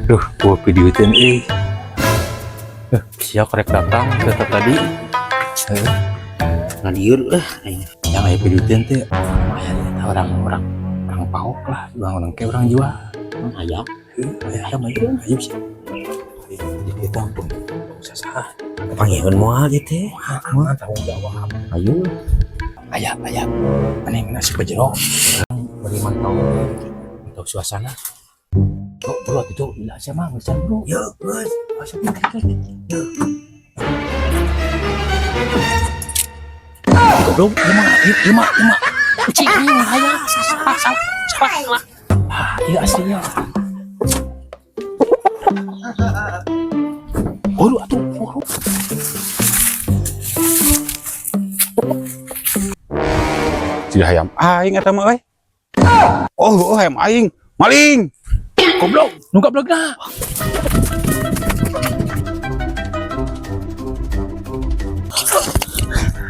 Duh, gua videoin siap korek datang ke tadi. Ngadiur yang aya videoin teh orang pauk lah, orang kayak orang jual. Ayam. Ayam sih. Jadi itu ampun. Sasah. Panggilan moal gitu. Tanggung jawab. Ayo. Ayam. Aneh nasi pejero. Beri mantau suasana. Oh, bro, itu bila sama ngesan bro. Ya, guys. Goblok, lima. Cing, ayah, salah. Iya aslinya. Waduh, atuh. Si ayam aing eta mah euy. Oh, ayam aing. Maling. Goblok, nunggu blegna.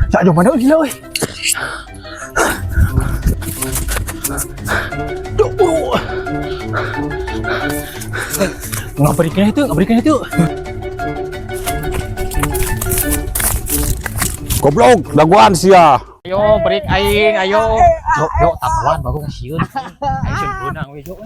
Sak jauh mana gila euy. Duh. Ngaberikan itu. Goblok, daguan sia. Ayo, break aing, ayo. Yuk, tapuan baru ngasieun. Ayo beunang we, yuk.